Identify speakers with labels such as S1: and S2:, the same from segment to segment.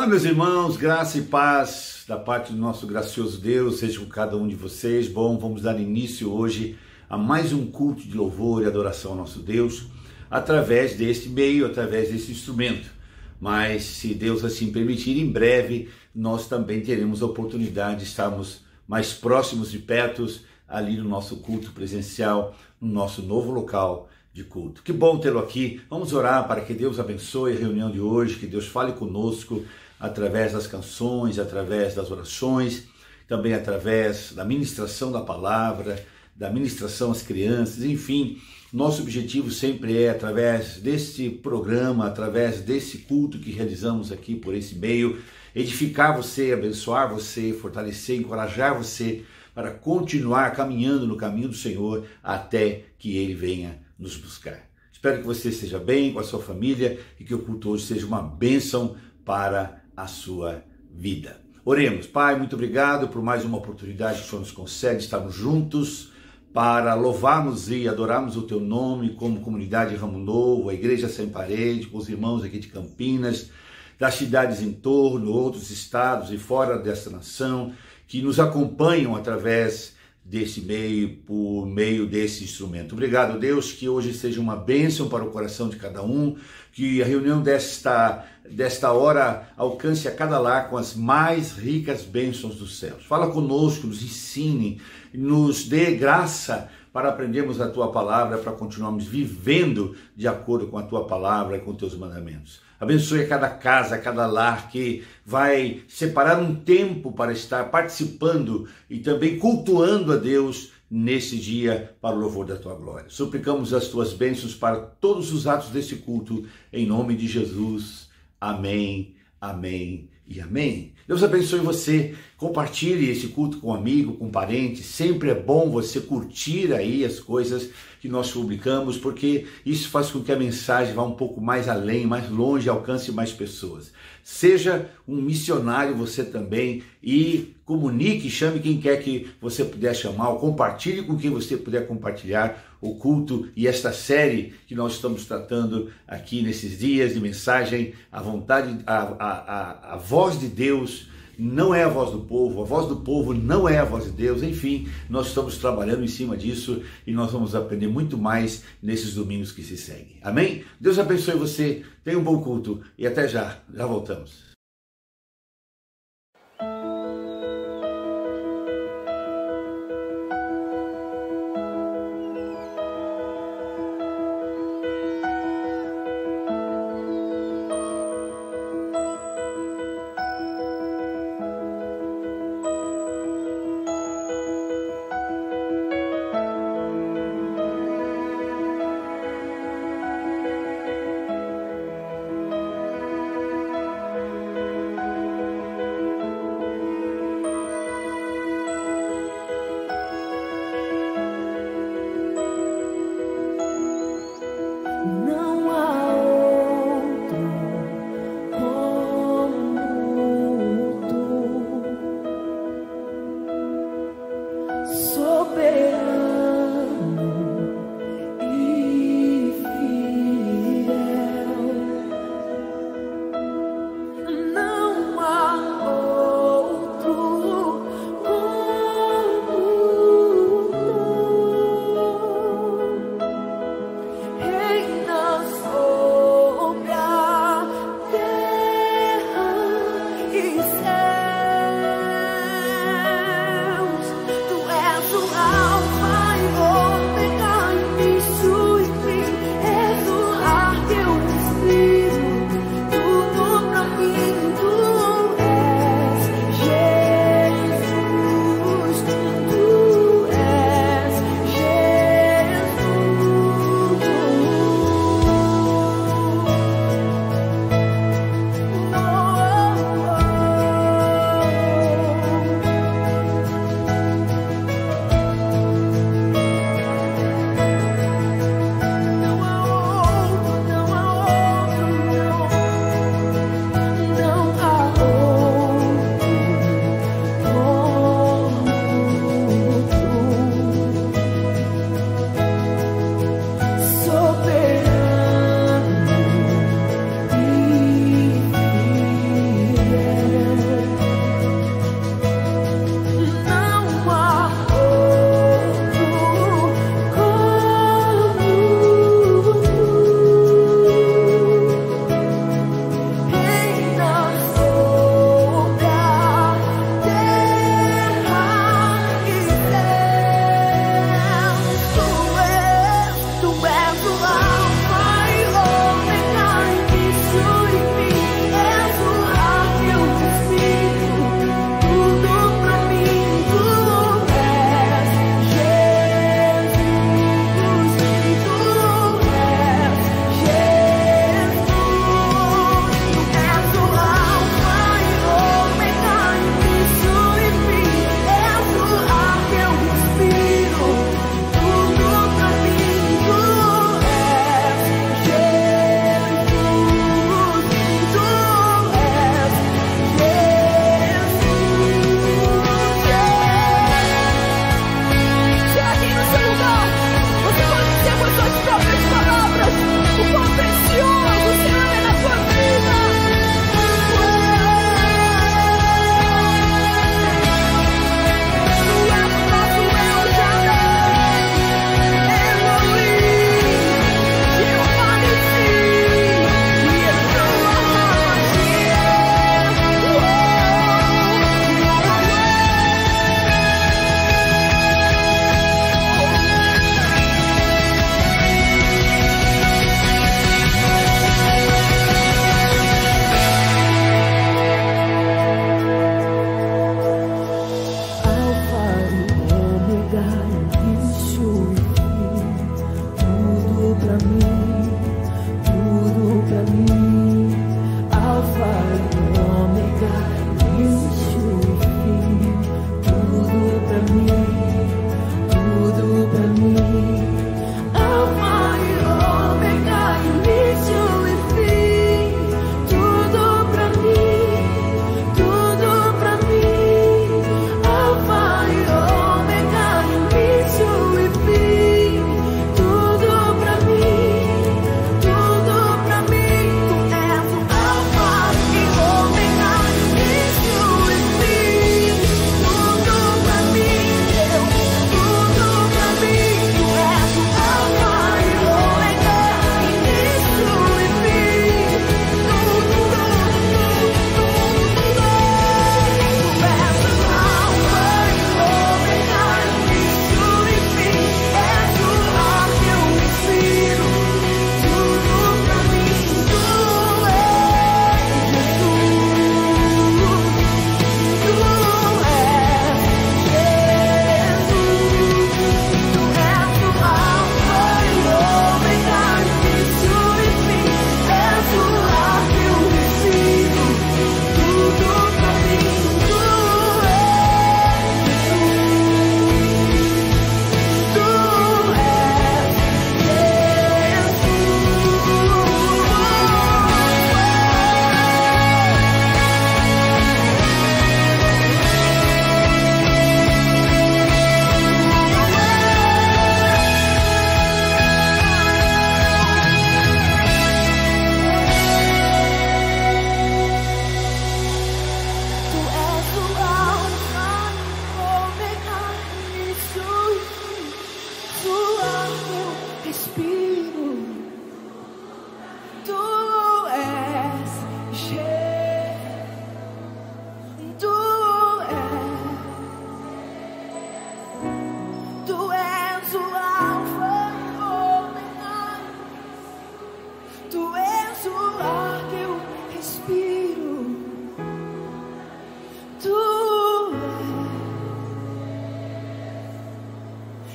S1: Olá, meus irmãos, graça e paz da parte do nosso gracioso Deus, seja com cada um de vocês. Bom, vamos dar início hoje a mais um culto de louvor e adoração ao nosso Deus, através deste meio, através desse instrumento. Mas, se Deus assim permitir, em breve nós também teremos a oportunidade de estarmos mais próximos de perto ali no nosso culto presencial, no nosso novo local de culto. Que bom tê-lo aqui. Vamos orar para que Deus abençoe a reunião de hoje, que Deus fale conosco através das canções, através das orações, também através da ministração da palavra, da ministração às crianças, enfim. Nosso objetivo sempre é, através deste programa, através desse culto que realizamos aqui por esse meio, edificar você, abençoar você, fortalecer, encorajar você para continuar caminhando no caminho do Senhor até que Ele venha nos buscar. Espero que você esteja bem com a sua família e que o culto hoje seja uma bênção para a sua vida. Oremos. Pai, muito obrigado por mais uma oportunidade que o Senhor nos concede, estarmos juntos para louvarmos e adorarmos o Teu nome como comunidade Ramo Novo, a Igreja Sem Parede, com os irmãos aqui de Campinas, das cidades em torno, outros estados e fora desta nação, que nos acompanham através desse meio, por meio desse instrumento. Obrigado, Deus, que hoje seja uma bênção para o coração de cada um, que a reunião desta hora alcance a cada lar com as mais ricas bênçãos dos céus. Fala conosco, nos ensine, nos dê graça para aprendermos a Tua palavra, para continuarmos vivendo de acordo com a Tua palavra e com Teus mandamentos. Abençoe a cada casa, a cada lar que vai separar um tempo para estar participando e também cultuando a Deus nesse dia para o louvor da Tua glória. Suplicamos as Tuas bênçãos para todos os atos desse culto, em nome de Jesus. Amém, amém e amém. Deus abençoe você. Compartilhe esse culto com um amigo, com um parente. Sempre é bom você curtir aí as coisas que nós publicamos, porque isso faz com que a mensagem vá um pouco mais além, mais longe, alcance mais pessoas. Seja um missionário você também e comunique, chame quem quer que você puder chamar, ou compartilhe com quem você puder compartilhar o culto e esta série que nós estamos tratando aqui nesses dias de mensagem, a vontade, a voz de Deus não é a voz do povo não é a voz de Deus, enfim, nós estamos trabalhando em cima disso e nós vamos aprender muito mais nesses domingos que se seguem. Amém? Deus abençoe você, tenha um bom culto e até já voltamos.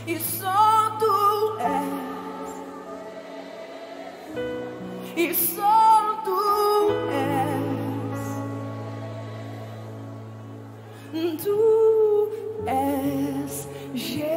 S2: e só tu és, e só tu és Jesus.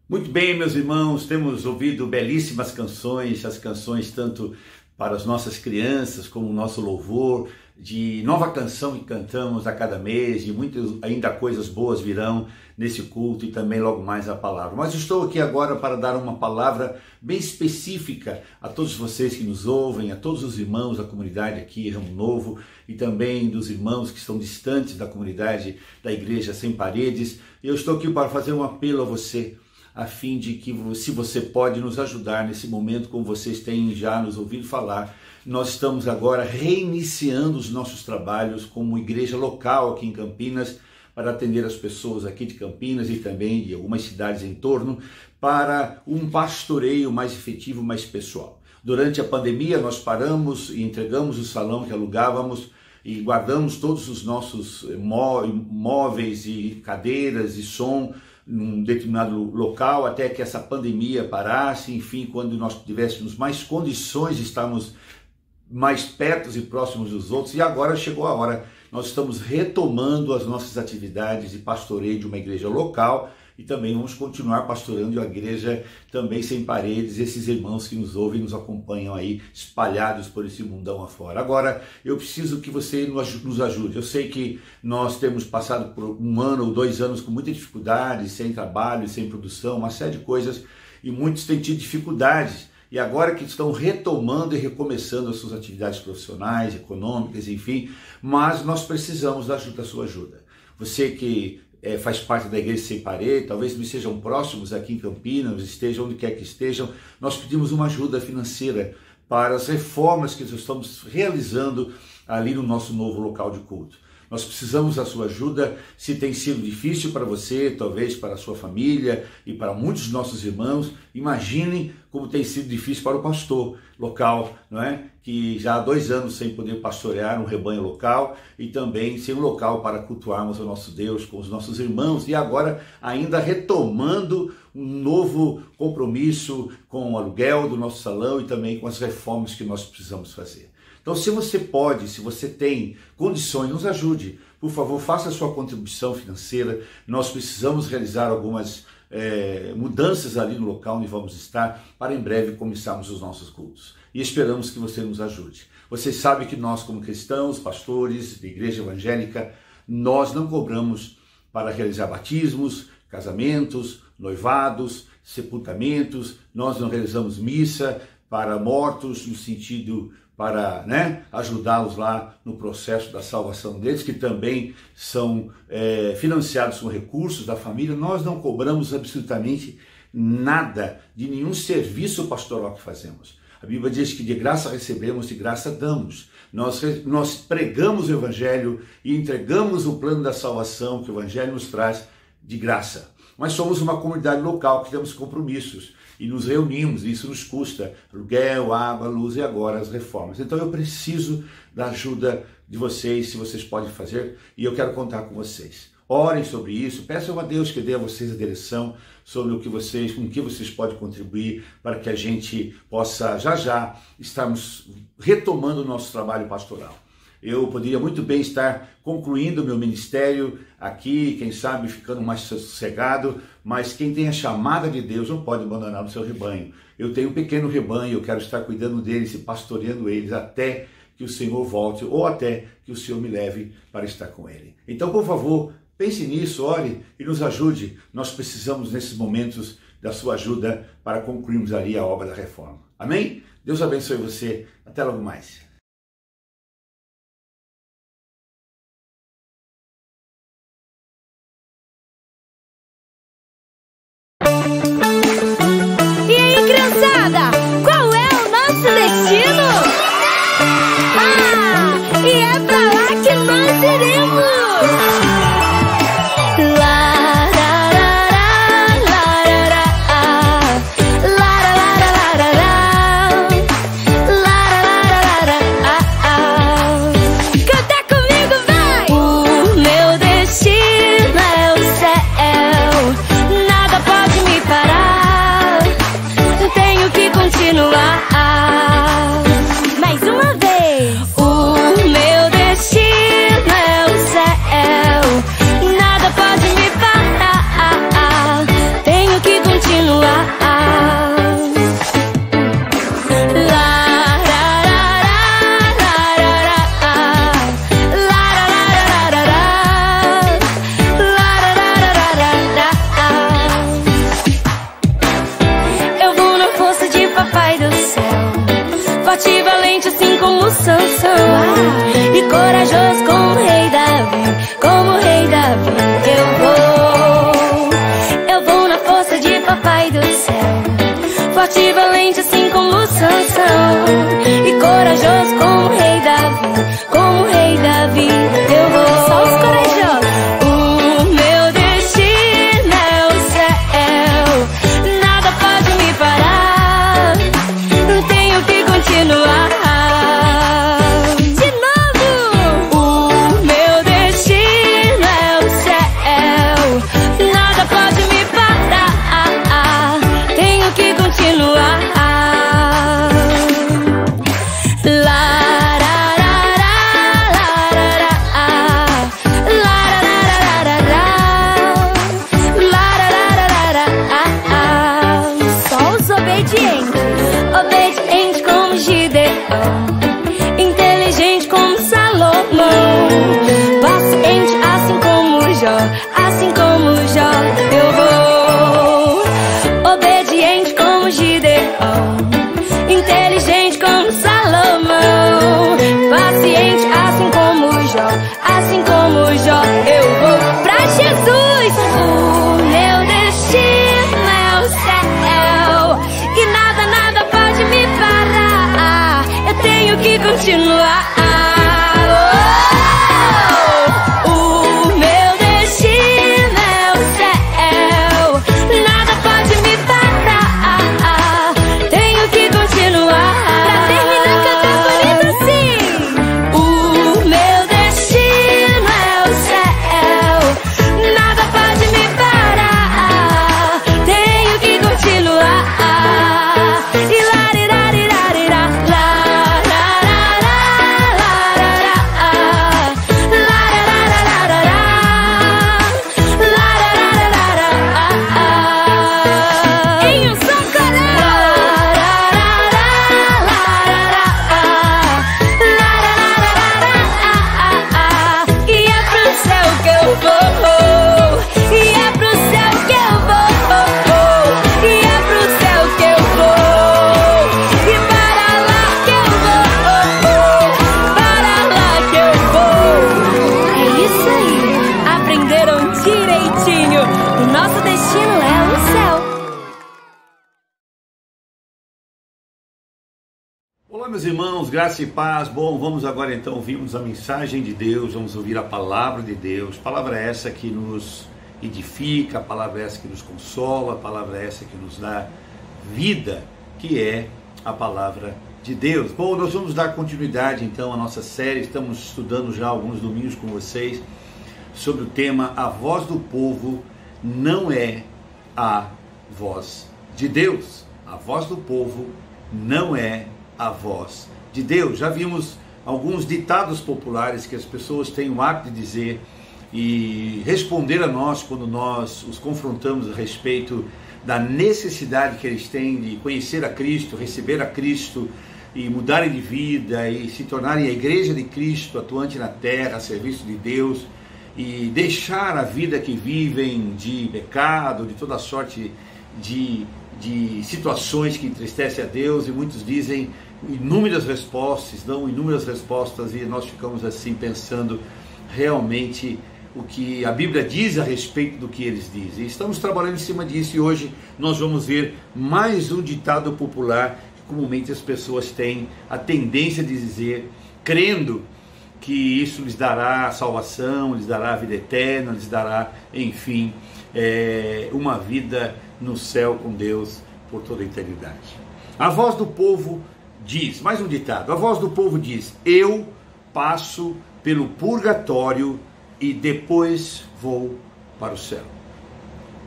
S1: Muito bem, meus irmãos, temos ouvido belíssimas canções, as canções tanto para as nossas crianças como o nosso louvor, de nova canção que cantamos a cada mês, e muitas ainda coisas boas virão nesse culto e também logo mais a palavra. Mas estou aqui agora para dar uma palavra bem específica a todos vocês que nos ouvem, a todos os irmãos da comunidade aqui, Ramo Novo, e também dos irmãos que estão distantes da comunidade da Igreja Sem Paredes. Eu estou aqui para fazer um apelo a você, a fim de que, se você pode nos ajudar nesse momento, como vocês têm já nos ouvido falar, nós estamos agora reiniciando os nossos trabalhos como igreja local aqui em Campinas, para atender as pessoas aqui de Campinas e também de algumas cidades em torno, para um pastoreio mais efetivo, mais pessoal. Durante a pandemia nós paramos e entregamos o salão que alugávamos e guardamos todos os nossos móveis e cadeiras e som num determinado local até que essa pandemia parasse. Enfim, quando nós tivéssemos mais condições de estarmos mais perto e próximos dos outros, e agora chegou a hora, nós estamos retomando as nossas atividades de pastoreio de uma igreja local e também vamos continuar pastorando a igreja também Sem Paredes, esses irmãos que nos ouvem e nos acompanham aí espalhados por esse mundão afora. Agora, eu preciso que você nos ajude. Eu sei que nós temos passado por 1 ano ou 2 anos com muita dificuldade, sem trabalho, sem produção, uma série de coisas, e muitos têm tido dificuldades. E agora que estão retomando e recomeçando as suas atividades profissionais, econômicas, enfim, mas nós precisamos da sua ajuda. Você que faz parte da Igreja Sem Paredes, talvez me sejam próximos aqui em Campinas, estejam onde quer que estejam, nós pedimos uma ajuda financeira para as reformas que nós estamos realizando ali no nosso novo local de culto. Nós precisamos da sua ajuda. Se tem sido difícil para você, talvez para a sua família e para muitos dos nossos irmãos, imaginem como tem sido difícil para o pastor local, não é? Que já há 2 anos sem poder pastorear um rebanho local e também sem um local para cultuarmos o nosso Deus com os nossos irmãos, e agora ainda retomando um novo compromisso com o aluguel do nosso salão e também com as reformas que nós precisamos fazer. Então, se você pode, se você tem condições, nos ajude. Por favor, faça a sua contribuição financeira. Nós precisamos realizar algumas mudanças ali no local onde vamos estar, para em breve começarmos os nossos cultos. E esperamos que você nos ajude. Vocês sabem que nós, como cristãos, pastores da igreja evangélica, nós não cobramos para realizar batismos, casamentos, noivados, sepultamentos. Nós não realizamos missa para mortos, no sentido para ajudá-los lá no processo da salvação deles, que também são financiados com recursos da família. Nós não cobramos absolutamente nada de nenhum serviço pastoral que fazemos. A Bíblia diz que de graça recebemos, de graça damos. Nós pregamos o Evangelho e entregamos o plano da salvação que o Evangelho nos traz de graça. Mas somos uma comunidade local que temos compromissos e nos reunimos, e isso nos custa aluguel, água, luz e agora as reformas. Então eu preciso da ajuda de vocês, se vocês podem fazer, e eu quero contar com vocês. Orem sobre isso, peçam a Deus que dê a vocês a direção sobre com que vocês podem contribuir para que a gente possa já estarmos retomando o nosso trabalho pastoral. Eu poderia muito bem estar concluindo o meu ministério aqui, quem sabe ficando mais sossegado, mas quem tem a chamada de Deus não pode abandonar o seu rebanho. Eu tenho um pequeno rebanho, eu quero estar cuidando deles e pastoreando eles até que o Senhor volte ou até que o Senhor me leve para estar com Ele. Então, por favor, pense nisso, ore e nos ajude. Nós precisamos, nesses momentos, da sua ajuda para concluirmos ali a obra da reforma. Amém? Deus abençoe você. Até logo mais.
S2: Qual é o nosso destino? E é pra lá que nós iremos! valente assim como Sansão, e corajoso como o rei Davi, como o rei Davi. Eu vou na força de papai do céu, forte e valente assim como Sansão, e corajoso como o rei Davi, como o rei Davi. Eu vou. Só os corajosos. O meu destino é o céu, nada pode me parar, eu tenho que continuar. De novo. O meu destino é o céu, nada pode me parar, tenho que continuar. Obediente como Gideão, inteligente como Salomão, paciente assim como Jó, assim como Jó. Eu vou. Obediente como Gideão, inteligente como Salomão, paciente assim como Jó, assim como Jó. Eu vou pra Jesus. O meu destino é o céu, e nada, nada pode me parar, eu tenho que continuar. O meu destino é o céu, nada pode me parar, tenho que continuar. Pra terminar cantando bonito assim. O meu destino é o céu, nada pode me parar, tenho que continuar.
S1: Olá, meus irmãos, graça e paz. Bom, vamos agora então ouvirmos a mensagem de Deus, vamos ouvir a palavra de Deus. Palavra essa que nos edifica, a palavra essa que nos consola, a palavra essa que nos dá vida, que é a palavra de Deus. Bom, nós vamos dar continuidade então à nossa série, estamos estudando já alguns domingos com vocês sobre o tema A Voz do Povo Não É a Voz de Deus. A voz do povo não é a voz de Deus. Já vimos alguns ditados populares que as pessoas têm o hábito de dizer e responder a nós quando nós os confrontamos a respeito da necessidade que eles têm de conhecer a Cristo, receber a Cristo e mudarem de vida e se tornarem a igreja de Cristo atuante na terra, a serviço de Deus, e deixar a vida que vivem de pecado, de toda sorte de situações que entristecem a Deus, e muitos dizem inúmeras respostas, dão inúmeras respostas, e nós ficamos assim pensando realmente o que a Bíblia diz a respeito do que eles dizem. Estamos trabalhando em cima disso, e hoje nós vamos ver mais um ditado popular que comumente as pessoas têm a tendência de dizer, crendo que isso lhes dará salvação, lhes dará vida eterna, lhes dará, enfim, uma vida no céu com Deus por toda a eternidade. A voz do povo diz, mais um ditado, a voz do povo diz: eu passo pelo purgatório e depois vou para o céu.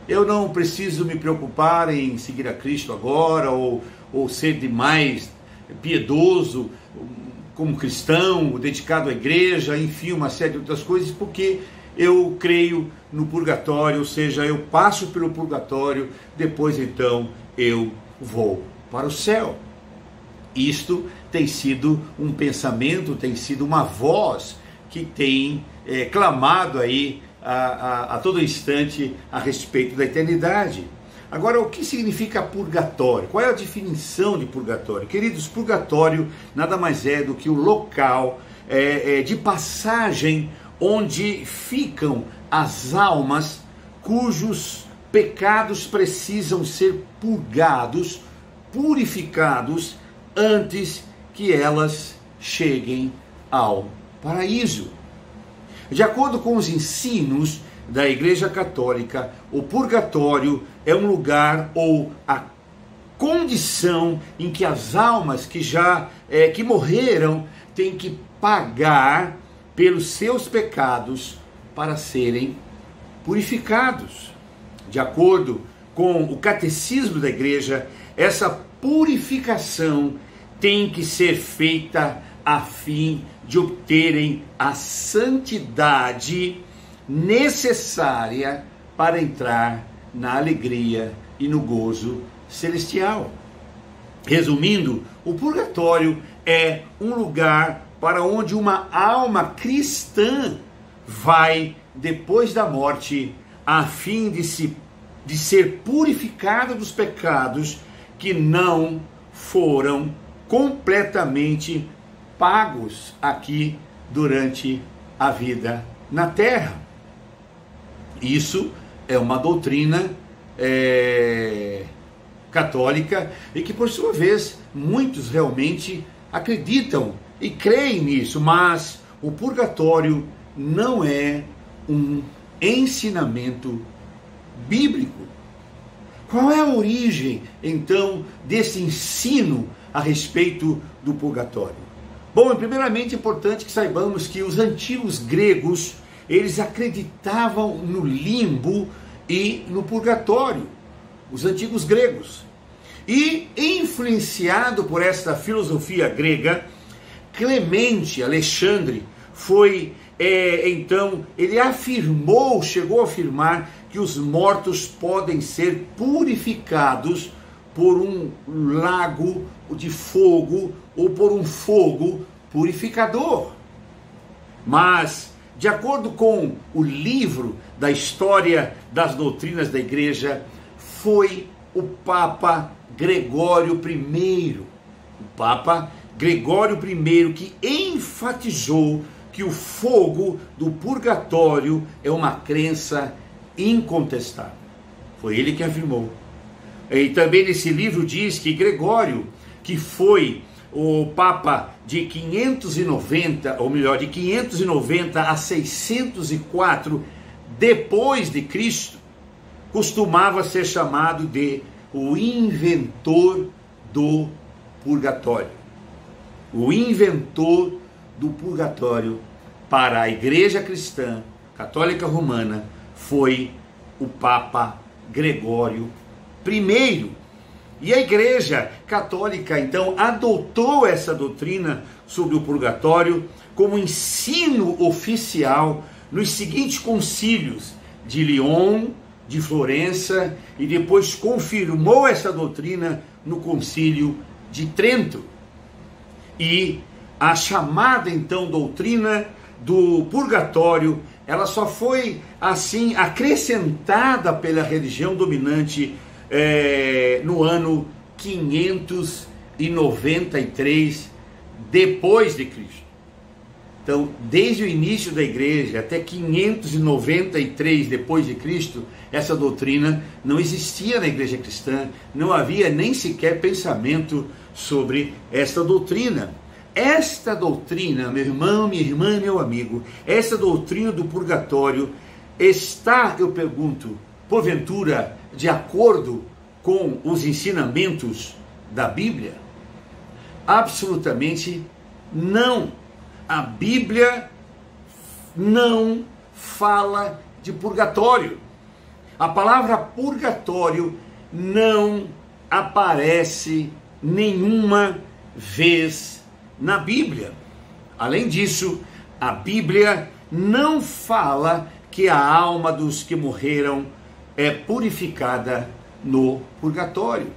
S1: Eu não preciso me preocupar em seguir a Cristo agora, ou ser demais piedoso como cristão, dedicado à igreja, enfim, uma série de outras coisas, porque eu creio no purgatório, ou seja, eu passo pelo purgatório, depois então eu vou para o céu. Isto tem sido um pensamento, tem sido uma voz que tem clamado aí a todo instante a respeito da eternidade. Agora, o que significa purgatório? Qual é a definição de purgatório? Queridos, purgatório nada mais é do que o local de passagem onde ficam as almas cujos pecados precisam ser purgados, purificados, antes que elas cheguem ao paraíso. De acordo com os ensinos da Igreja Católica, o purgatório é um lugar ou a condição em que as almas que morreram têm que pagar pelos seus pecados para serem purificados. De acordo com o catecismo da Igreja, essa purificação tem que ser feita a fim de obterem a santidade necessária para entrar na alegria e no gozo celestial. Resumindo, o purgatório é um lugar para onde uma alma cristã vai depois da morte, a fim de ser purificada dos pecados que não foram completamente pagos aqui durante a vida na terra. Isso é uma doutrina católica e que, por sua vez, muitos realmente acreditam e creem nisso, mas o purgatório não é um ensinamento bíblico. Qual é a origem, então, desse ensino a respeito do purgatório? Bom, primeiramente é importante que saibamos que os antigos gregos, eles acreditavam no limbo e no purgatório, os antigos gregos. E, influenciado por esta filosofia grega, Clemente Alexandre ele chegou a afirmar que os mortos podem ser purificados por um lago de fogo ou por um fogo purificador. Mas, de acordo com o livro da História das Doutrinas da Igreja, foi o Papa Gregório I, que enfatizou que o fogo do purgatório é uma crença incontestável. Foi ele que afirmou. E também nesse livro diz que Gregório, que foi o Papa de 590, ou melhor, de 590 a 604 depois de Cristo, costumava ser chamado de o inventor do purgatório. O inventor do purgatório para a Igreja Cristã Católica Romana foi o Papa Gregório I. E a Igreja Católica, então, adotou essa doutrina sobre o purgatório como ensino oficial nos seguintes concílios de Lyon, de Florença, e depois confirmou essa doutrina no concílio de Trento. E a chamada, então, doutrina do purgatório, ela só foi, assim, acrescentada pela religião dominante no ano 593 depois de Cristo. Então, desde o início da igreja até 593 depois de Cristo, essa doutrina não existia na igreja cristã, não havia nem sequer pensamento sobre esta doutrina. Esta doutrina, meu irmão, minha irmã, meu amigo, essa doutrina do purgatório está, eu pergunto, porventura, de acordo com os ensinamentos da Bíblia? Absolutamente não. A Bíblia não fala de purgatório. A palavra purgatório não aparece nenhuma vez na Bíblia. Além disso, a Bíblia não fala que a alma dos que morreram é purificada no purgatório.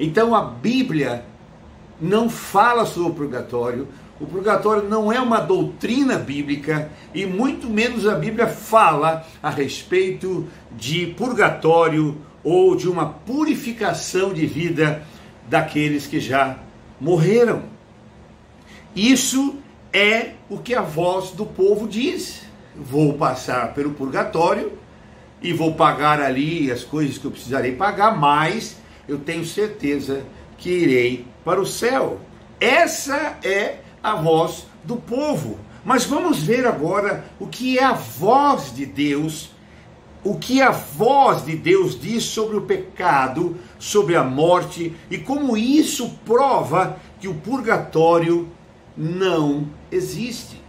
S1: Então a Bíblia não fala sobre o purgatório. O purgatório não é uma doutrina bíblica e muito menos a Bíblia fala a respeito de purgatório ou de uma purificação de vida daqueles que já morreram. Isso é o que a voz do povo diz. Vou passar pelo purgatório e vou pagar ali as coisas que eu precisarei pagar, mas eu tenho certeza que irei para o céu. Essa é a voz do povo. Mas vamos ver agora o que é a voz de Deus, o que a voz de Deus diz sobre o pecado, sobre a morte, e como isso prova que o purgatório não existe.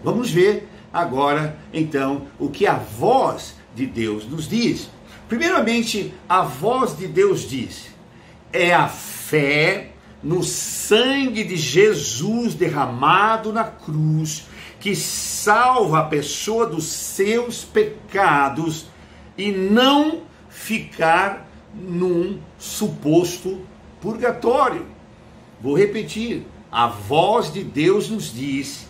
S1: Vamos ver agora, então, o que a voz de Deus nos diz. Primeiramente, a voz de Deus diz: é a fé no sangue de Jesus derramado na cruz, que salva a pessoa dos seus pecados e não ficar num suposto purgatório. Vou repetir, a voz de Deus nos diz: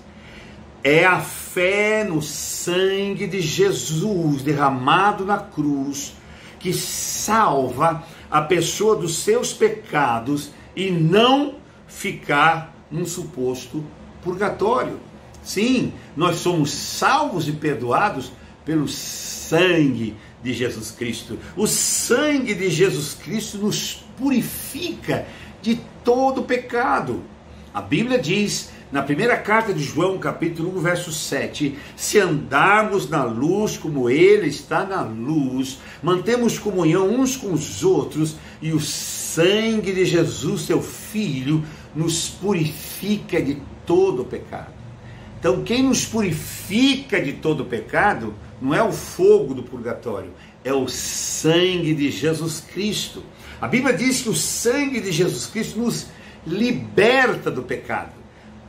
S1: é a fé no sangue de Jesus derramado na cruz, que salva a pessoa dos seus pecados e não ficar num suposto purgatório. Sim, nós somos salvos e perdoados pelo sangue de Jesus Cristo. O sangue de Jesus Cristo nos purifica de todo pecado. A Bíblia diz, na primeira carta de João, capítulo 1, verso 7, se andarmos na luz como Ele está na luz, mantemos comunhão uns com os outros, e o sangue de Jesus, seu Filho, nos purifica de todo pecado. Então, quem nos purifica de todo pecado não é o fogo do purgatório, é o sangue de Jesus Cristo. A Bíblia diz que o sangue de Jesus Cristo nos liberta do pecado.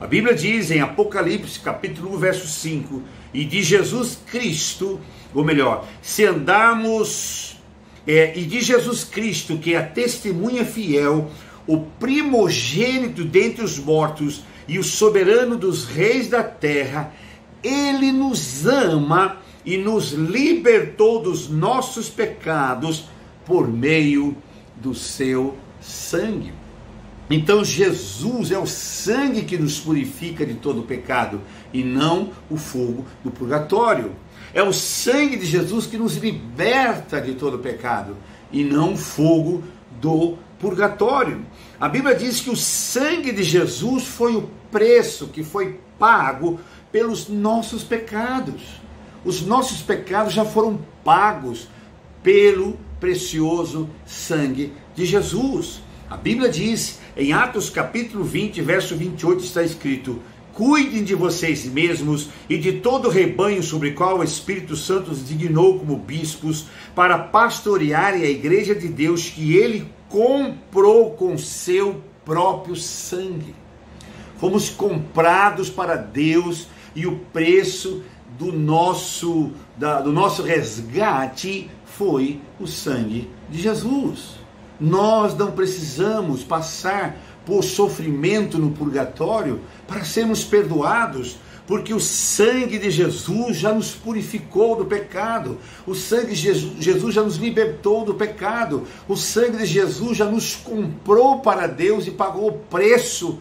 S1: A Bíblia diz em Apocalipse, capítulo 1, verso 5, e de Jesus Cristo, ou melhor, se andarmos, e de Jesus Cristo, que é a testemunha fiel, o primogênito dentre os mortos e o soberano dos reis da terra, Ele nos ama e nos libertou dos nossos pecados por meio do seu sangue. Então Jesus é o sangue que nos purifica de todo pecado e não o fogo do purgatório. É o sangue de Jesus que nos liberta de todo pecado e não o fogo do purgatório. A Bíblia diz que o sangue de Jesus foi o preço que foi pago pelos nossos pecados. Os nossos pecados já foram pagos pelo precioso sangue de Jesus. A Bíblia diz, em Atos capítulo 20, verso 28, está escrito: cuidem de vocês mesmos e de todo o rebanho sobre o qual o Espírito Santo os designou como bispos, para pastorearem a igreja de Deus que Ele comprou com seu próprio sangue. Fomos comprados para Deus e o preço do nosso resgate foi o sangue de Jesus. Nós não precisamos passar por sofrimento no purgatório para sermos perdoados, porque o sangue de Jesus já nos purificou do pecado, o sangue de Jesus já nos libertou do pecado, o sangue de Jesus já nos comprou para Deus e pagou o preço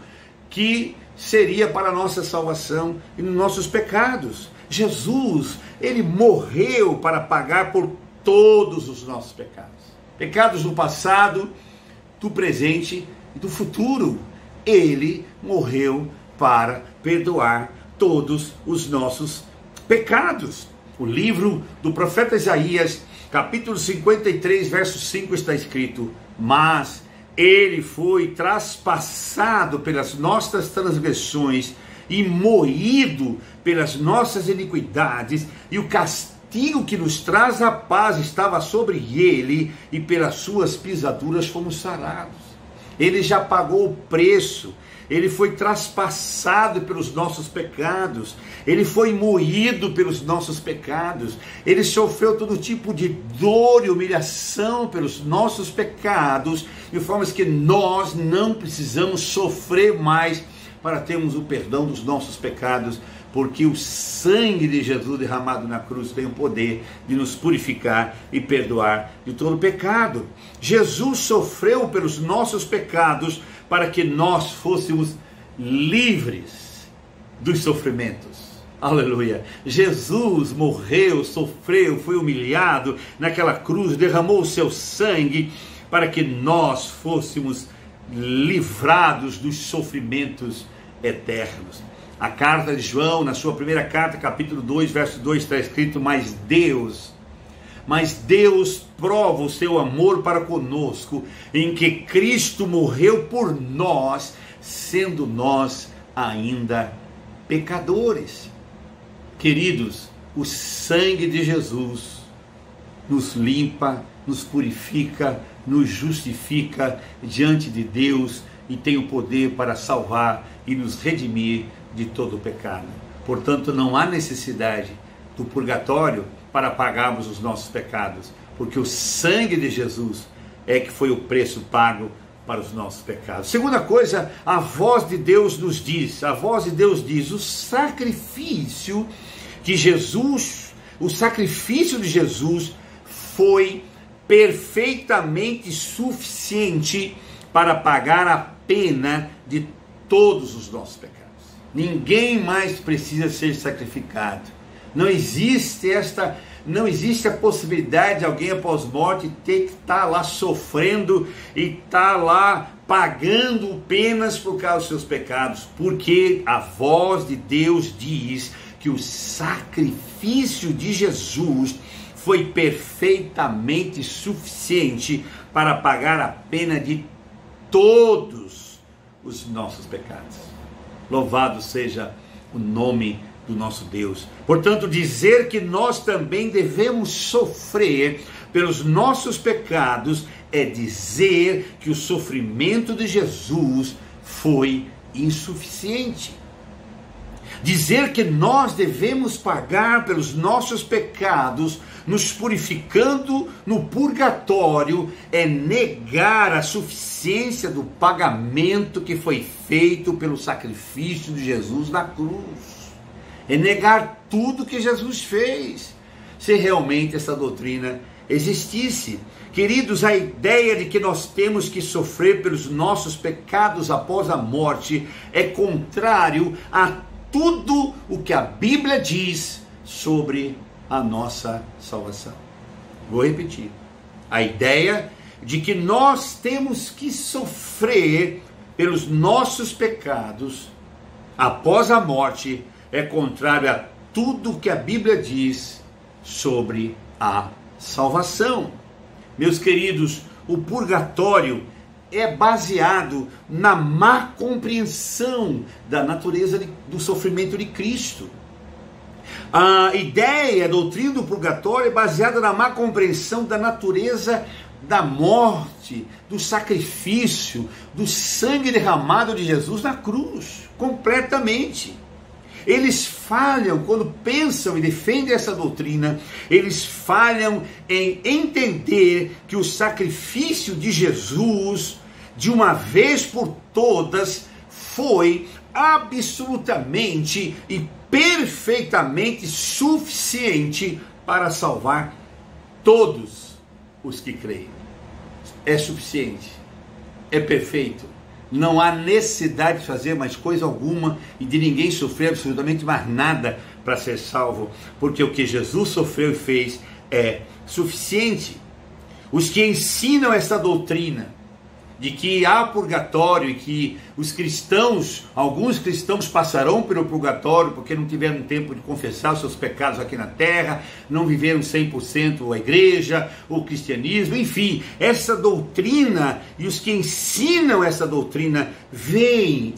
S1: que seria para a nossa salvação e nos nossos pecados. Jesus, Ele morreu para pagar por todos os nossos pecados. Pecados do passado, do presente e do futuro. Ele morreu para perdoar todos os nossos pecados. O livro do profeta Isaías, capítulo 53, verso 5, está escrito: mas Ele foi traspassado pelas nossas transgressões e moído pelas nossas iniquidades, e o castigo que nos traz a paz estava sobre Ele, e pelas suas pisaduras fomos sarados. Ele já pagou o preço. Ele foi traspassado pelos nossos pecados, Ele foi moído pelos nossos pecados, Ele sofreu todo tipo de dor e humilhação pelos nossos pecados, de forma que nós não precisamos sofrer mais para termos o perdão dos nossos pecados, porque o sangue de Jesus derramado na cruz tem o poder de nos purificar e perdoar de todo pecado. Jesus sofreu pelos nossos pecados para que nós fôssemos livres dos sofrimentos. Aleluia! Jesus morreu, sofreu, foi humilhado naquela cruz, derramou o seu sangue para que nós fôssemos livrados dos sofrimentos eternos. A carta de João, na sua primeira carta, capítulo 2, verso 2, está escrito: Mas Deus prova o seu amor para conosco, em que Cristo morreu por nós, sendo nós ainda pecadores. Queridos, o sangue de Jesus nos limpa, nos purifica, nos justifica diante de Deus e tem o poder para salvar e nos redimir de todo o pecado. Portanto, não há necessidade do purgatório para pagarmos os nossos pecados, porque o sangue de Jesus é que foi o preço pago para os nossos pecados. Segunda coisa, a voz de Deus nos diz, o sacrifício de Jesus foi perfeitamente suficiente para pagar a pena de todos os nossos pecados. Ninguém mais precisa ser sacrificado. Não existe a possibilidade de alguém após morte ter que estar lá sofrendo e estar lá pagando penas por causa dos seus pecados, porque a voz de Deus diz que o sacrifício de Jesus foi perfeitamente suficiente para pagar a pena de todos os nossos pecados. Louvado seja o nome do nosso Deus. Portanto, dizer que nós também devemos sofrer pelos nossos pecados é dizer que o sofrimento de Jesus foi insuficiente. Dizer que nós devemos pagar pelos nossos pecados, nos purificando no purgatório, é negar a suficiência do pagamento que foi feito pelo sacrifício de Jesus na cruz. É negar tudo que Jesus fez. Se realmente essa doutrina existisse. Queridos, a ideia de que nós temos que sofrer pelos nossos pecados após a morte é contrário a tudo o que a Bíblia diz sobre a nossa salvação. Vou repetir. A ideia de que nós temos que sofrer pelos nossos pecados após a morte é contrário a tudo o que a Bíblia diz sobre a salvação. Meus queridos, o purgatório é baseado na má compreensão da natureza do sofrimento de Cristo. A ideia, a doutrina do purgatório é baseada na má compreensão da natureza da morte, do sacrifício, do sangue derramado de Jesus na cruz, completamente. Eles falham quando pensam e defendem essa doutrina, eles falham em entender que o sacrifício de Jesus, de uma vez por todas, foi absolutamente e perfeitamente suficiente para salvar todos os que creem. É suficiente, é perfeito. Não há necessidade de fazer mais coisa alguma e de ninguém sofrer absolutamente mais nada para ser salvo, porque o que Jesus sofreu e fez é suficiente. Os que ensinam essa doutrina de que há purgatório e que os cristãos, alguns cristãos passarão pelo purgatório porque não tiveram tempo de confessar os seus pecados aqui na terra, não viveram 100% a igreja, o cristianismo, enfim, essa doutrina e os que ensinam essa doutrina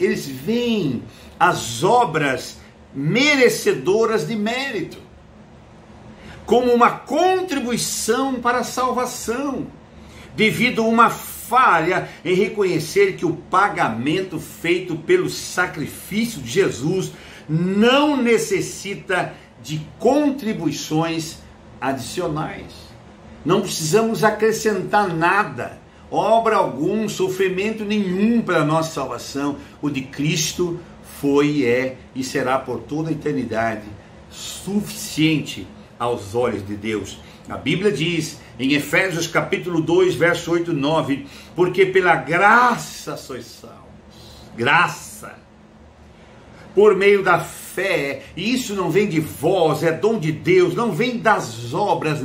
S1: eles veem as obras merecedoras de mérito como uma contribuição para a salvação, devido a uma falha em reconhecer que o pagamento feito pelo sacrifício de Jesus não necessita de contribuições adicionais. Não precisamos acrescentar nada, obra algum, sofrimento nenhum para a nossa salvação. O de Cristo foi, é e será por toda a eternidade suficiente aos olhos de Deus. A Bíblia diz em Efésios capítulo 2, verso 8 e 9, porque pela graça sois salvos, graça, por meio da fé, e isso não vem de vós, é dom de Deus, não vem das obras,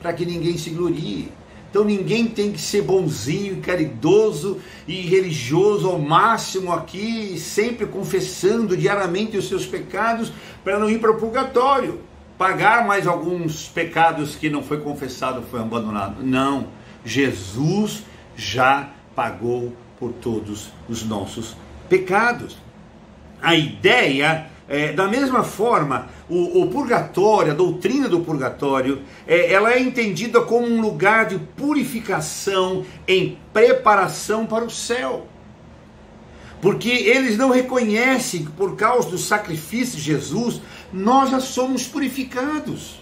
S1: para que ninguém se glorie. Então ninguém tem que ser bonzinho, caridoso e religioso ao máximo aqui, sempre confessando diariamente os seus pecados para não ir para o purgatório, pagar mais alguns pecados que não foi confessado, foi abandonado. Não, Jesus já pagou por todos os nossos pecados. A ideia, da mesma forma, o purgatório, a doutrina do purgatório, ela é entendida como um lugar de purificação em preparação para o céu. Porque eles não reconhecem que por causa do sacrifício de Jesus, nós já somos purificados.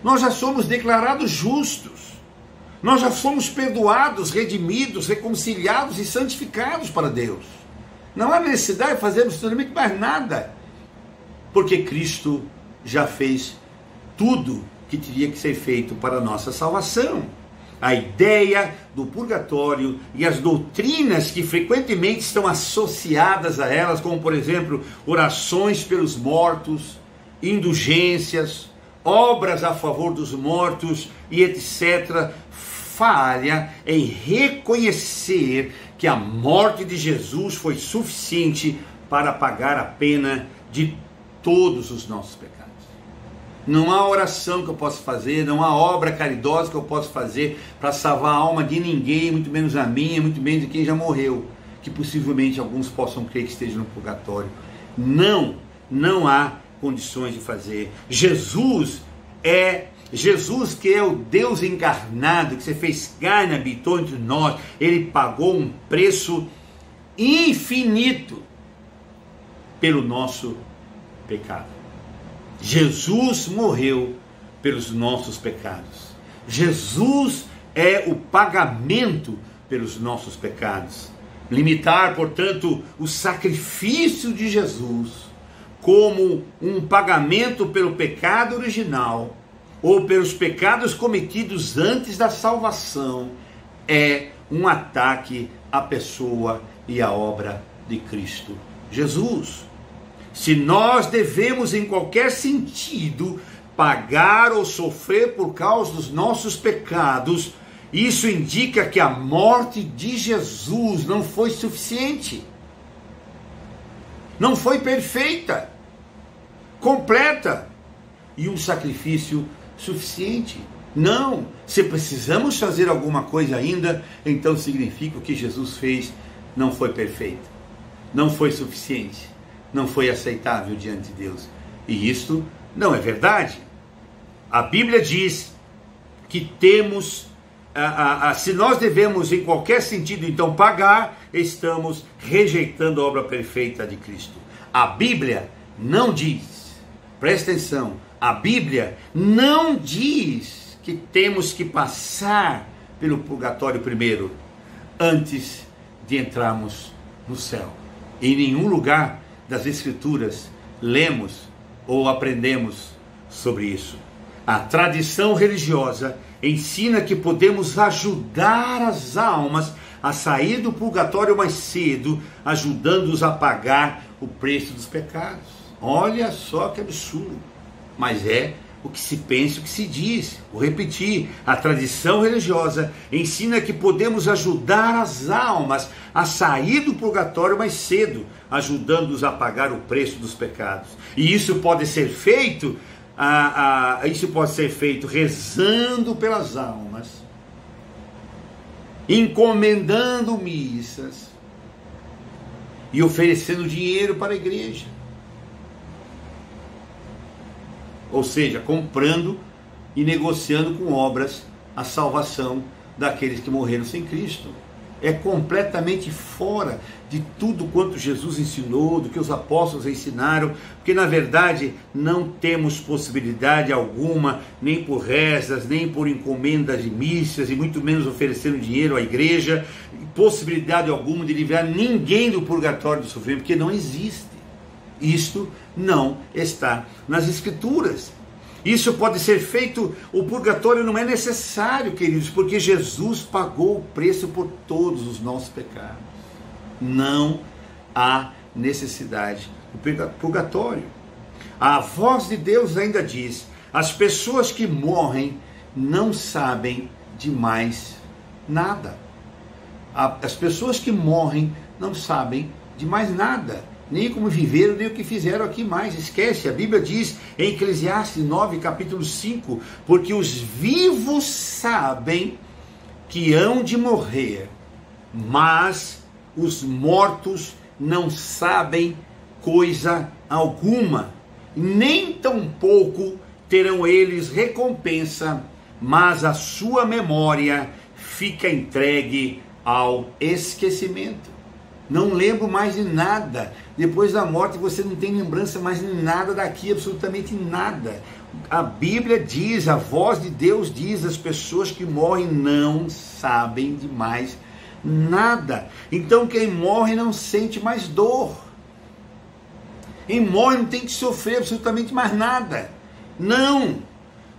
S1: Nós já somos declarados justos. Nós já somos perdoados, redimidos, reconciliados e santificados para Deus. Não há necessidade de fazermos absolutamente mais nada, porque Cristo já fez tudo que teria que ser feito para a nossa salvação. A ideia do purgatório e as doutrinas que frequentemente estão associadas a elas, como por exemplo, orações pelos mortos, indulgências, obras a favor dos mortos e etc., falha em reconhecer que a morte de Jesus foi suficiente para pagar a pena de todos os nossos pecados. Não há oração que eu possa fazer, não há obra caridosa que eu possa fazer para salvar a alma de ninguém, muito menos a minha, muito menos de quem já morreu, que possivelmente alguns possam crer que esteja no purgatório. Não há condições de fazer. Jesus que é o Deus encarnado, que se fez carne, habitou entre nós, ele pagou um preço infinito pelo nosso pecado. Jesus morreu pelos nossos pecados. Jesus é o pagamento pelos nossos pecados. Limitar, portanto, o sacrifício de Jesus como um pagamento pelo pecado original ou pelos pecados cometidos antes da salvação é um ataque à pessoa e à obra de Cristo Jesus. Se nós devemos em qualquer sentido pagar ou sofrer por causa dos nossos pecados, isso indica que a morte de Jesus não foi suficiente, não foi perfeita, completa e um sacrifício suficiente. Não, se precisamos fazer alguma coisa ainda, então significa que o que Jesus fez não foi perfeito, não foi suficiente, não foi aceitável diante de Deus. E isto não é verdade. A Bíblia diz que temos, se nós devemos em qualquer sentido então pagar, estamos rejeitando a obra perfeita de Cristo. A Bíblia não diz, presta atenção, a Bíblia não diz que temos que passar pelo purgatório primeiro, antes de entrarmos no céu. Em nenhum lugar das Escrituras lemos ou aprendemos sobre isso. A tradição religiosa ensina que podemos ajudar as almas a sair do purgatório mais cedo, ajudando-os a pagar o preço dos pecados. Olha só que absurdo, mas é o que se pensa, o que se diz. Vou repetir, a tradição religiosa ensina que podemos ajudar as almas a sair do purgatório mais cedo, ajudando-os a pagar o preço dos pecados. E isso pode ser feito, rezando pelas almas, encomendando missas e oferecendo dinheiro para a igreja. Ou seja, comprando e negociando com obras a salvação daqueles que morreram sem Cristo. É completamente fora de tudo quanto Jesus ensinou, do que os apóstolos ensinaram, porque na verdade não temos possibilidade alguma, nem por rezas, nem por encomendas de missas, e muito menos oferecendo dinheiro à igreja, possibilidade alguma de livrar ninguém do purgatório do sofrimento, porque não existe. Isto não está nas Escrituras. Isso pode ser feito, o purgatório não é necessário, queridos, porque Jesus pagou o preço por todos os nossos pecados. Não há necessidade do purgatório. A voz de Deus ainda diz: as pessoas que morrem não sabem de mais nada. As pessoas que morrem não sabem de mais nada, nem como viveram, nem o que fizeram aqui mais. Esquece, a Bíblia diz em Eclesiastes 9, capítulo 5, porque os vivos sabem que hão de morrer, mas os mortos não sabem coisa alguma, nem tampouco terão eles recompensa, mas a sua memória fica entregue ao esquecimento. Não lembro mais de nada. Depois da morte você não tem lembrança mais de nada daqui, absolutamente nada. A Bíblia diz, a voz de Deus diz, as pessoas que morrem não sabem de mais nada. Então quem morre não sente mais dor. Quem morre não tem que sofrer absolutamente mais nada. Não.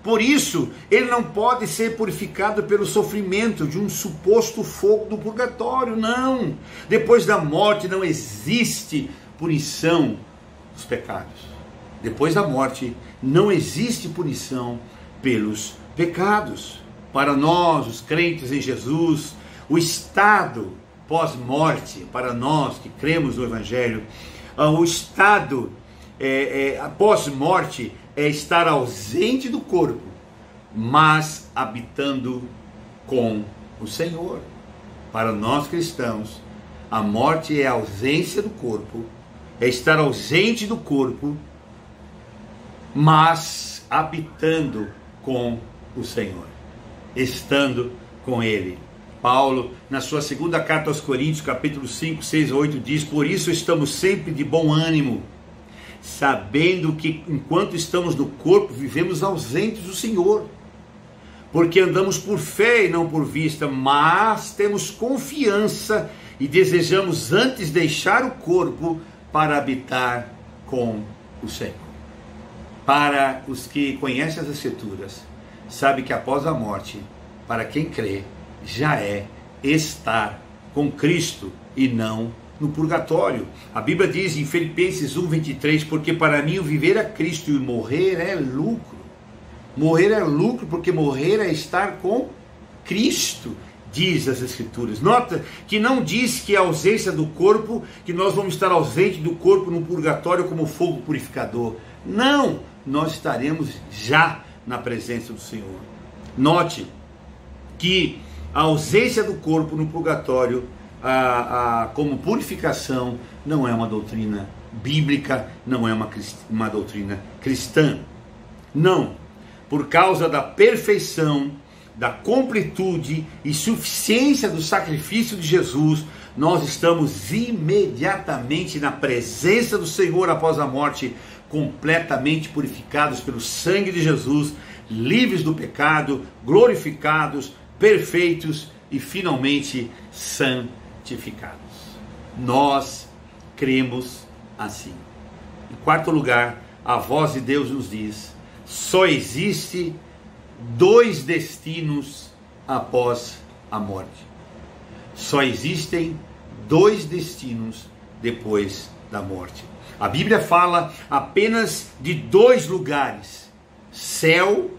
S1: Por isso, ele não pode ser purificado pelo sofrimento de um suposto fogo do purgatório, não. Depois da morte não existe punição dos pecados. Depois da morte não existe punição pelos pecados. Para nós, os crentes em Jesus, o estado pós-morte, para nós que cremos no Evangelho, o estado pós-morte é estar ausente do corpo, mas habitando com o Senhor. Para nós cristãos, a morte é a ausência do corpo, é estar ausente do corpo, mas habitando com o Senhor, estando com Ele. Paulo, na sua segunda carta aos Coríntios, capítulo 5, 6 a 8, diz: por isso estamos sempre de bom ânimo, sabendo que enquanto estamos no corpo, vivemos ausentes do Senhor, porque andamos por fé e não por vista, mas temos confiança e desejamos antes deixar o corpo para habitar com o Senhor. Para os que conhecem as Escrituras, sabe que após a morte, para quem crê, já é estar com Cristo e não no purgatório. A Bíblia diz em Filipenses 1:23, porque para mim o viver é Cristo e o morrer é lucro. Morrer é lucro, porque morrer é estar com Cristo, diz as Escrituras. Nota que não diz que a ausência do corpo, que nós vamos estar ausente do corpo no purgatório como fogo purificador. Não, nós estaremos já na presença do Senhor. Note que a ausência do corpo no purgatório como purificação não é uma doutrina bíblica, não é uma doutrina cristã. Não, por causa da perfeição, da completude e suficiência do sacrifício de Jesus, nós estamos imediatamente na presença do Senhor após a morte, completamente purificados pelo sangue de Jesus, livres do pecado, glorificados, perfeitos e finalmente santificados. Nós cremos assim. Em quarto lugar, a voz de Deus nos diz: só existe dois destinos após a morte. Só existem dois destinos depois da morte. A Bíblia fala apenas de dois lugares: céu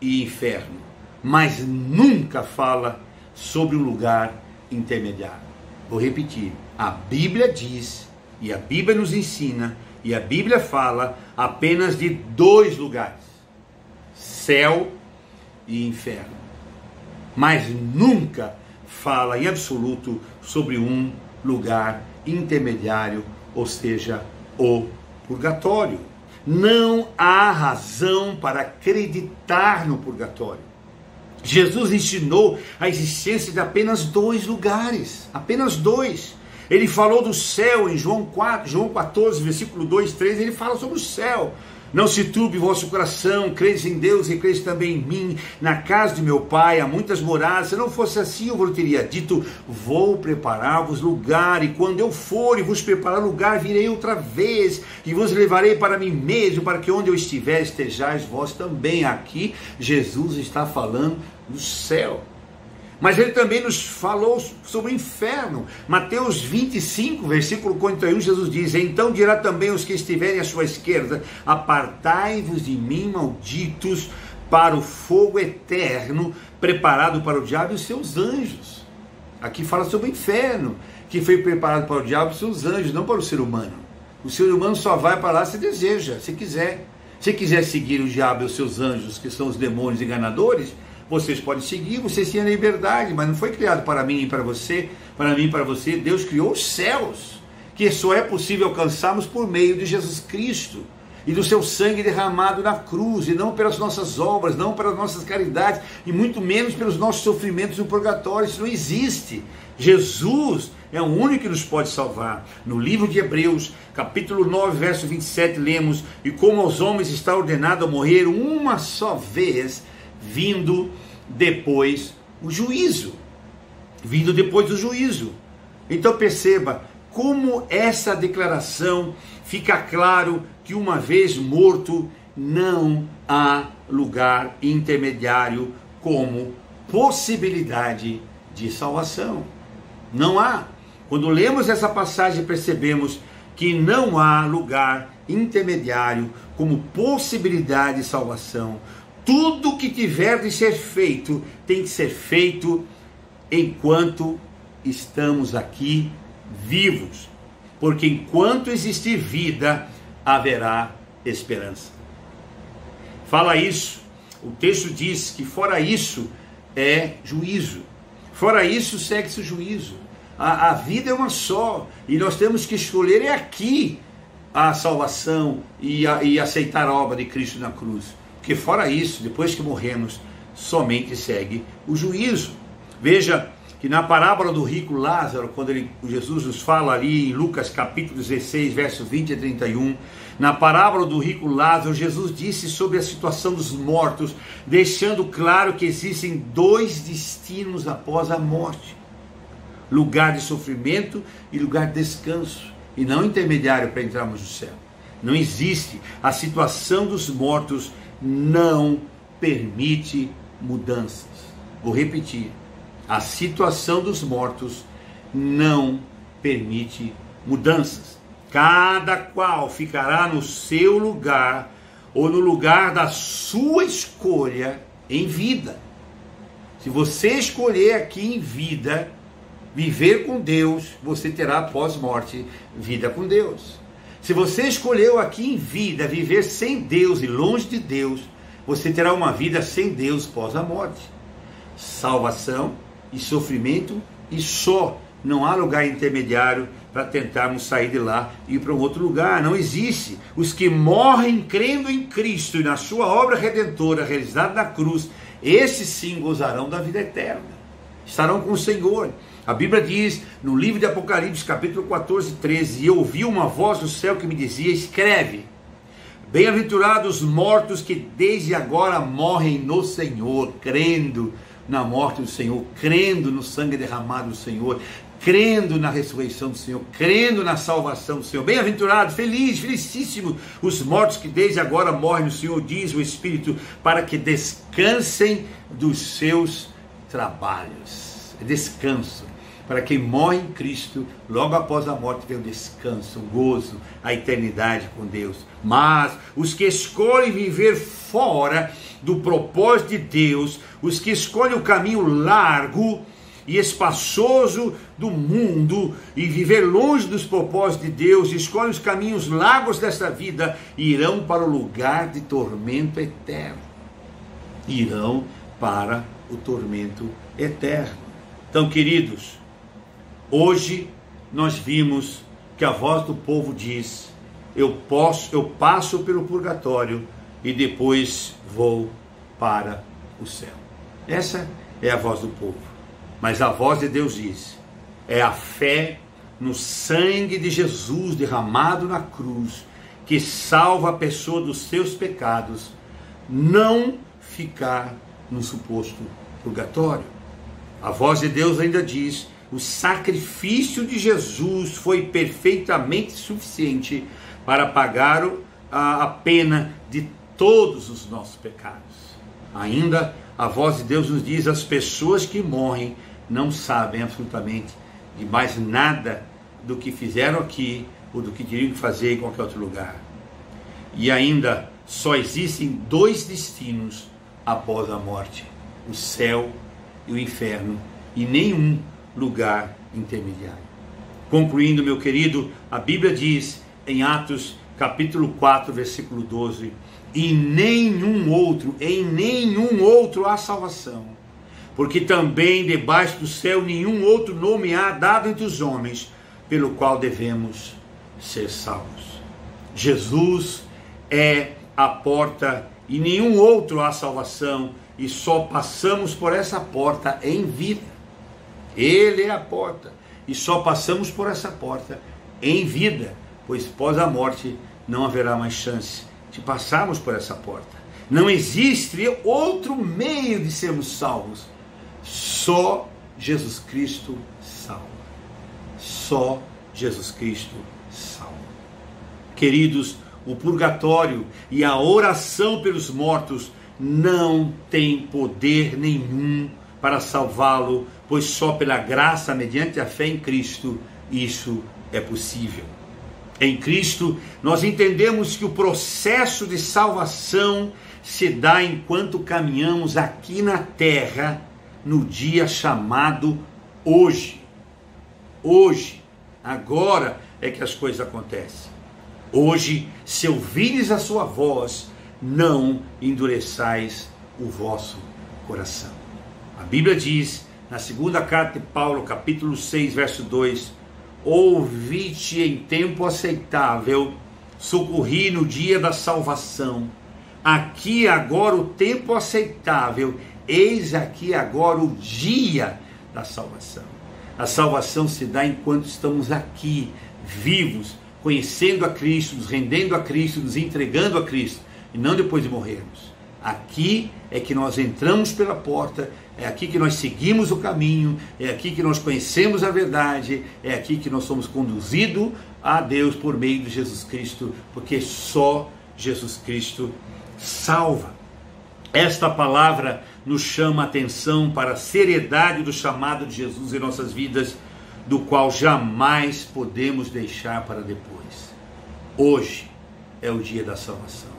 S1: e inferno, mas nunca fala sobre um lugar intermediário. Vou repetir: a Bíblia diz, e a Bíblia nos ensina, e a Bíblia fala apenas de dois lugares: céu e inferno, mas nunca fala em absoluto sobre um lugar intermediário, ou seja, o purgatório. Não há razão para acreditar no purgatório. Jesus ensinou a existência de apenas 2 lugares, apenas 2. Ele falou do céu em João 14, versículo 2, 3, ele fala sobre o céu. Não se turbe o vosso coração, credes em Deus e credes também em mim. Na casa de meu pai há muitas moradas. Se não fosse assim, eu vos teria dito, vou preparar-vos lugar, e quando eu for e vos preparar lugar, virei outra vez, e vos levarei para mim mesmo, para que onde eu estiver, estejais vós também. Aqui, Jesus está falando do céu. Mas ele também nos falou sobre o inferno. Mateus 25, versículo 41, Jesus diz, então dirá também os que estiverem à sua esquerda, apartai-vos de mim, malditos, para o fogo eterno, preparado para o diabo e os seus anjos. Aqui fala sobre o inferno, que foi preparado para o diabo e os seus anjos, não para o ser humano. O ser humano só vai para lá se deseja, se quiser. Se quiser seguir o diabo e os seus anjos, que são os demônios enganadores, vocês podem seguir, vocês têm a liberdade, mas não foi criado para mim e para você. Para mim e para você, Deus criou os céus, que só é possível alcançarmos por meio de Jesus Cristo e do seu sangue derramado na cruz, e não pelas nossas obras, não pelas nossas caridades, e muito menos pelos nossos sofrimentos no purgatório. Isso não existe. Jesus é o único que nos pode salvar. No livro de Hebreus, capítulo 9, verso 27, lemos, e como aos homens está ordenado a morrer uma só vez, vindo depois o juízo. Vindo depois do juízo. Então perceba como essa declaração fica claro que uma vez morto não há lugar intermediário como possibilidade de salvação. Não há. Quando lemos essa passagem percebemos que não há lugar intermediário como possibilidade de salvação. Tudo que tiver de ser feito, tem que ser feito enquanto estamos aqui vivos. Porque enquanto existir vida, haverá esperança. Fala isso, o texto diz que fora isso é juízo. Fora isso segue-se o juízo. A vida é uma só, e nós temos que escolher é aqui a salvação e aceitar a obra de Cristo na cruz. Porque fora isso, depois que morremos, somente segue o juízo. Veja que na parábola do rico Lázaro, quando Jesus nos fala ali em Lucas capítulo 16, verso 20 a 31, na parábola do rico Lázaro, Jesus disse sobre a situação dos mortos, deixando claro que existem 2 destinos após a morte: lugar de sofrimento e lugar de descanso, e não intermediário para entrarmos no céu. Não existe. A situação dos mortos não permite mudanças. Vou repetir. A situação dos mortos não permite mudanças. Cada qual ficará no seu lugar ou no lugar da sua escolha em vida. Se você escolher aqui em vida viver com Deus, você terá pós-morte vida com Deus. Se você escolheu aqui em vida viver sem Deus e longe de Deus, você terá uma vida sem Deus pós a morte. Salvação e sofrimento, e só. Não há lugar intermediário para tentarmos sair de lá e ir para um outro lugar. Não existe. Os que morrem crendo em Cristo e na sua obra redentora realizada na cruz, esses sim gozarão da vida eterna. Estarão com o Senhor. A Bíblia diz no livro de Apocalipse, capítulo 14, 13, e eu ouvi uma voz do céu que me dizia: escreve, bem-aventurados os mortos que desde agora morrem no Senhor, crendo na morte do Senhor, crendo no sangue derramado do Senhor, crendo na ressurreição do Senhor, crendo na salvação do Senhor. Bem-aventurados, felicíssimos os mortos que desde agora morrem no Senhor, diz o Espírito, para que descansem dos seus trabalhos. Descanso. Para quem morre em Cristo, logo após a morte vem o descanso, o gozo, a eternidade com Deus. Mas os que escolhem viver fora do propósito de Deus, os que escolhem o caminho largo e espaçoso do mundo e viver longe dos propósitos de Deus, escolhem os caminhos largos desta vida, irão para o lugar de tormento eterno. Irão para o tormento eterno. Então, queridos, hoje nós vimos que a voz do povo diz: eu passo pelo purgatório e depois vou para o céu. Essa é a voz do povo. Mas a voz de Deus diz: é a fé no sangue de Jesus derramado na cruz que salva a pessoa dos seus pecados, não ficar no suposto purgatório. A voz de Deus ainda diz: o sacrifício de Jesus foi perfeitamente suficiente para pagar a pena de todos os nossos pecados. Ainda a voz de Deus nos diz: as pessoas que morrem não sabem absolutamente de mais nada do que fizeram aqui ou do que teriam que fazer em qualquer outro lugar. E ainda só existem dois destinos após a morte: o céu e o inferno, e nenhum lugar intermediário. Concluindo, meu querido, a Bíblia diz em Atos capítulo 4, versículo 12: em nenhum outro há salvação, porque também debaixo do céu nenhum outro nome há dado entre os homens, pelo qual devemos ser salvos. Jesus é a porta e nenhum outro há salvação, e só passamos por essa porta em vida. Ele é a porta e só passamos por essa porta em vida, pois após a morte não haverá mais chance de passarmos por essa porta. Não existe outro meio de sermos salvos. Só Jesus Cristo salva. Só Jesus Cristo salva. Queridos, o purgatório e a oração pelos mortos não tem poder nenhum para salvá-lo, pois só pela graça, mediante a fé em Cristo, isso é possível. Em Cristo, nós entendemos que o processo de salvação se dá enquanto caminhamos aqui na terra, no dia chamado hoje. Hoje, agora é que as coisas acontecem. Hoje, se ouvires a sua voz, não endureçais o vosso coração. A Bíblia diz, na segunda carta de Paulo, capítulo 6, verso 2: ouvi-te em tempo aceitável, socorri no dia da salvação. Aqui agora o tempo aceitável, eis aqui agora o dia da salvação. A salvação se dá enquanto estamos aqui, vivos, conhecendo a Cristo, nos rendendo a Cristo, nos entregando a Cristo, e não depois de morrermos. Aqui é que nós entramos pela porta, é aqui que nós seguimos o caminho, é aqui que nós conhecemos a verdade, é aqui que nós somos conduzidos a Deus por meio de Jesus Cristo, porque só Jesus Cristo salva. Esta palavra nos chama a atenção para a seriedade do chamado de Jesus em nossas vidas, do qual jamais podemos deixar para depois. Hoje é o dia da salvação.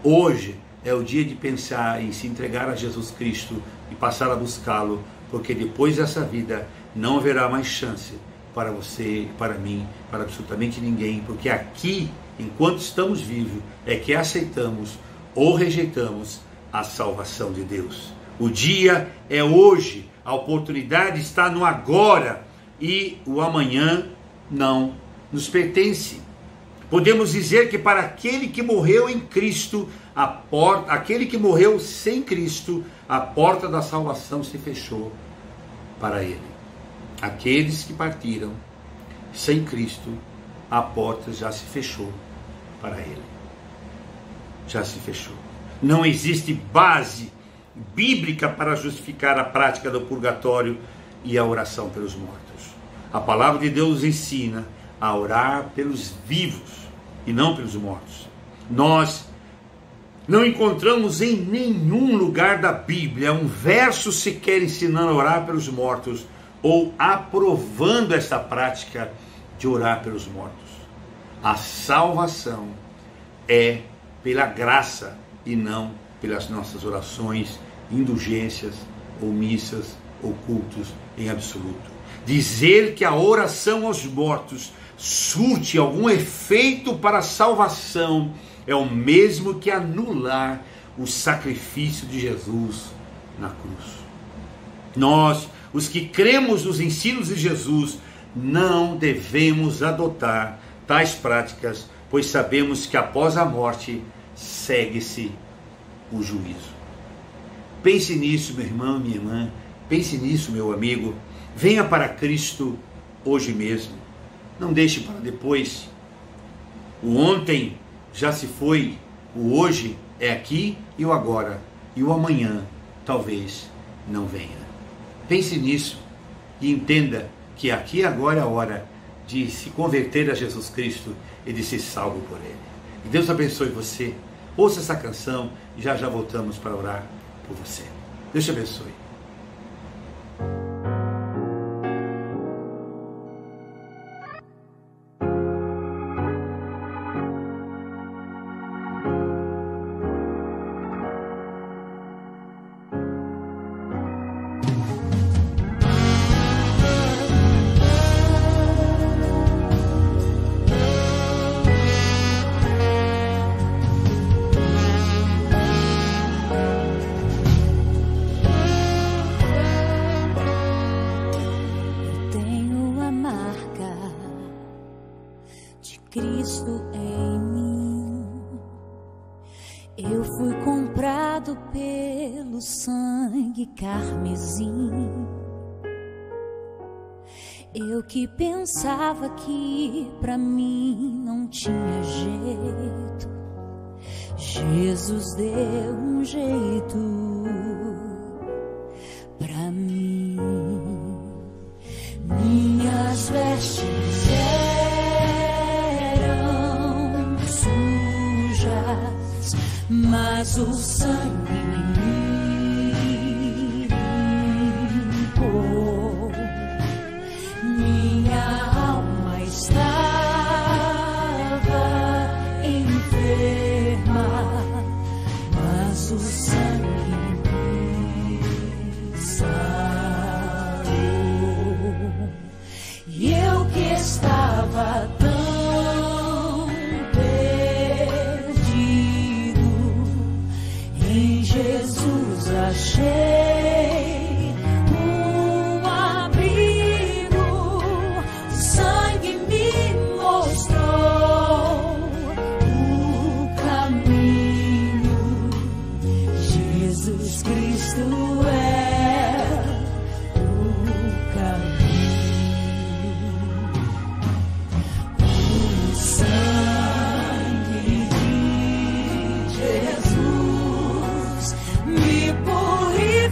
S1: Hoje é o dia de pensar em se entregar a Jesus Cristo e passar a buscá-lo, porque depois dessa vida não haverá mais chance para você, para mim, para absolutamente ninguém, porque aqui, enquanto estamos vivos, é que aceitamos ou rejeitamos a salvação de Deus. O dia é hoje, a oportunidade está no agora, e o amanhã não nos pertence. Podemos dizer que para aquele que morreu em Cristo, aquele que morreu sem Cristo, a porta da salvação se fechou para ele. Aqueles que partiram sem Cristo, a porta já se fechou para ele. Já se fechou. Não existe base bíblica para justificar a prática do purgatório e a oração pelos mortos. A palavra de Deus ensina a orar pelos vivos e não pelos mortos. Nós não encontramos em nenhum lugar da Bíblia um verso sequer ensinando a orar pelos mortos ou aprovando esta prática de orar pelos mortos. A salvação é pela graça e não pelas nossas orações, indulgências ou missas ou cultos em absoluto. Dizer que a oração aos mortos surte algum efeito para a salvação é o mesmo que anular o sacrifício de Jesus na cruz. Nós, os que cremos nos ensinos de Jesus, não devemos adotar tais práticas, pois sabemos que após a morte segue-se o juízo. Pense nisso, meu irmão, minha irmã. Pense nisso, meu amigo. Venha para Cristo hoje mesmo. Não deixe para depois. O ontem já se foi. O hoje é aqui e o agora. E o amanhã talvez não venha. Pense nisso e entenda que aqui e agora é a hora de se converter a Jesus Cristo e de ser salvo por Ele. Que Deus abençoe você. Ouça essa canção e já voltamos para orar por você. Deus te abençoe.
S2: Cristo em mim, eu fui comprado pelo sangue carmesim. Eu que pensava que pra mim não tinha jeito, Jesus deu um jeito pra mim. Minhas vestes mas o sangue me limpou. Minha alma estava enferma, mas o sangue me sarou. E eu que estava Jesus achei um abrigo, o sangue me mostrou o caminho. Jesus Cristo é o caminho. O sangue de Jesus me purifica.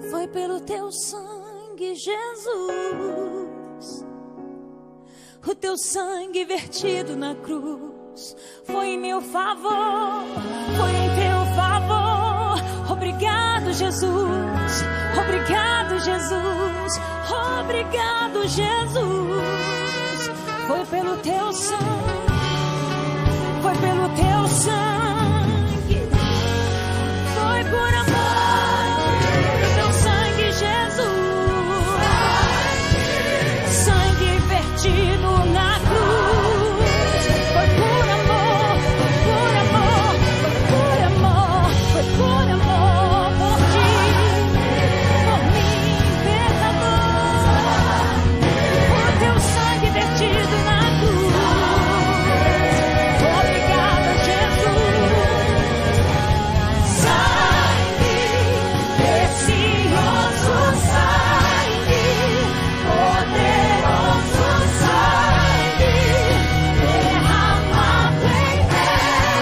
S2: Foi pelo teu sangue, Jesus. O teu sangue vertido na cruz foi em meu favor, foi em teu favor. Obrigado, Jesus. Obrigado, Jesus. Obrigado, Jesus. Foi pelo teu sangue, foi pelo teu sangue, foi por amor do teu sangue, Jesus. Sangue vertido na cruz, foi por amor, foi por amor, foi por amor, foi por amor, por ti, por mim, pecador. O teu sangue vertido na cruz. Obrigada, Jesus. Sangue precioso, sangue poderoso, sangue derramado em teu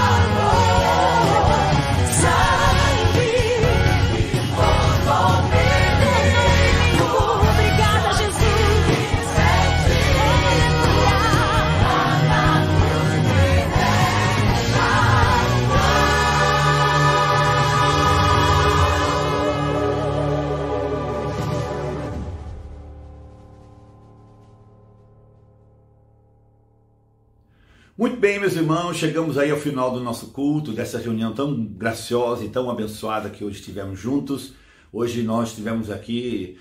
S2: amor. Sangue comovendo inimigo. Obrigada, Jesus.
S1: Muito bem, meus irmãos, chegamos aí ao final do nosso culto, dessa reunião tão graciosa e tão abençoada que hoje tivemos juntos. Hoje nós tivemos aqui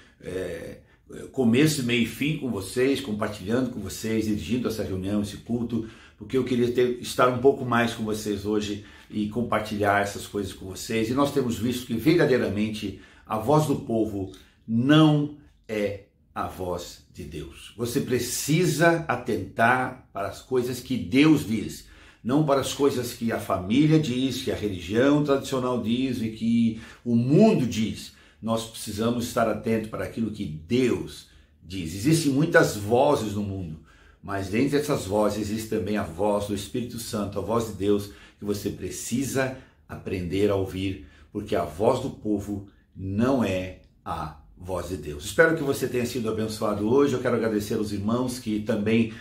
S1: começo, meio e fim com vocês, compartilhando com vocês, dirigindo essa reunião, esse culto, porque eu queria estar um pouco mais com vocês hoje e compartilhar essas coisas com vocês. E nós temos visto que verdadeiramente a voz do povo não é a voz de Deus. Você precisa atentar para as coisas que Deus diz, não para as coisas que a família diz, que a religião tradicional diz e que o mundo diz. Nós precisamos estar atentos para aquilo que Deus diz. Existem muitas vozes no mundo, mas dentre essas vozes existe também a voz do Espírito Santo, a voz de Deus, que você precisa aprender a ouvir, porque a voz do povo não é a voz de Deus. Espero que você tenha sido abençoado hoje. Eu quero agradecer aos irmãos que também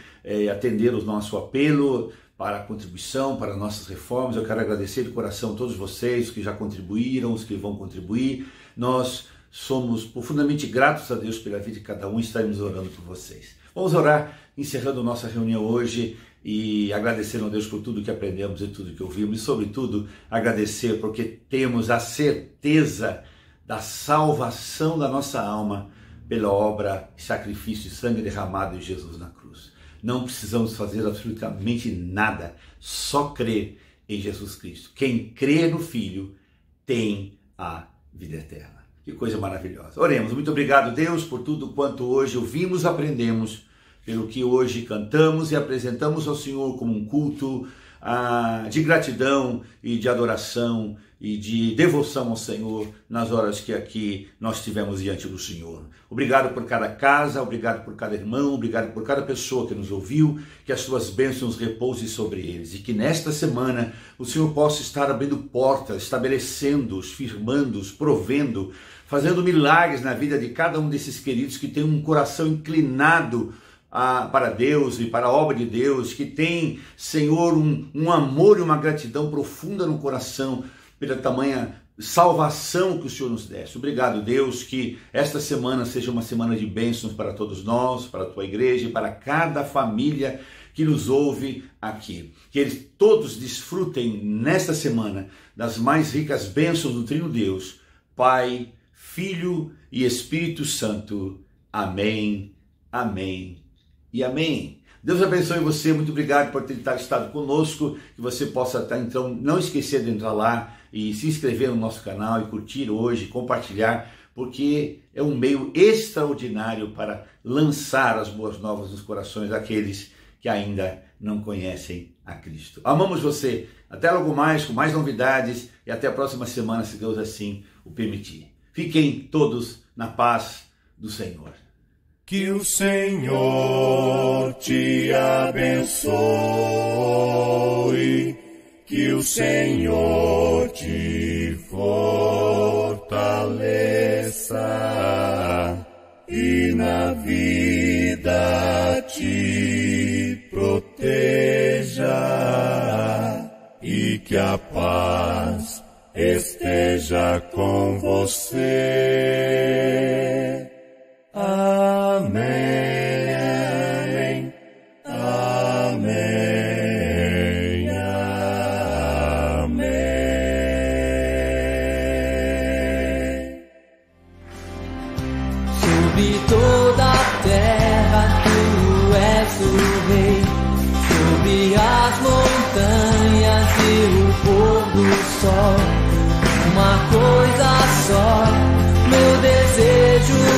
S1: atenderam o nosso apelo para a contribuição, para nossas reformas. Eu quero agradecer de coração a todos vocês que já contribuíram, os que vão contribuir. Nós somos profundamente gratos a Deus pela vida de cada um e estaremos orando por vocês. Vamos orar, encerrando nossa reunião hoje e agradecendo a Deus por tudo que aprendemos e tudo que ouvimos. E sobretudo agradecer porque temos a certeza da salvação da nossa alma pela obra, sacrifício e sangue derramado de Jesus na cruz. Não precisamos fazer absolutamente nada, só crer em Jesus Cristo. Quem crê no Filho tem a vida eterna. Que coisa maravilhosa. Oremos. Muito obrigado, Deus, por tudo quanto hoje ouvimos, aprendemos, pelo que hoje cantamos e apresentamos ao Senhor como um culto de gratidão e de adoração e de devoção ao Senhor nas horas que aqui nós estivemos diante do Senhor. Obrigado por cada casa, obrigado por cada irmão, obrigado por cada pessoa que nos ouviu, que as suas bênçãos repousem sobre eles e que nesta semana o Senhor possa estar abrindo portas, estabelecendo-os, firmando-os, provendo, fazendo milagres na vida de cada um desses queridos que tem um coração inclinado para Deus e para a obra de Deus, que tem, Senhor, um amor e uma gratidão profunda no coração pela tamanha salvação que o Senhor nos desse. Obrigado, Deus, que esta semana seja uma semana de bênçãos para todos nós, para a tua igreja e para cada família que nos ouve aqui. Que eles todos desfrutem nesta semana das mais ricas bênçãos do Trino Deus, Pai, Filho e Espírito Santo. Amém, amém e amém. Deus abençoe você, muito obrigado por ter estado conosco, que você possa então não esquecer de entrar lá e se inscrever no nosso canal e curtir hoje, compartilhar, porque é um meio extraordinário para lançar as boas novas nos corações daqueles que ainda não conhecem a Cristo. Amamos você, até logo mais, com mais novidades e até a próxima semana, se Deus assim o permitir. Fiquem todos na paz do Senhor.
S3: Que o Senhor te abençoe, que o Senhor te fortaleça. fortaleça e na vida te proteja, e que a paz esteja com você. Amém. Amém. Amém.
S4: Sobre toda a terra tu és o rei, sobre as montanhas e o pôr do sol. Uma coisa só, meu desejo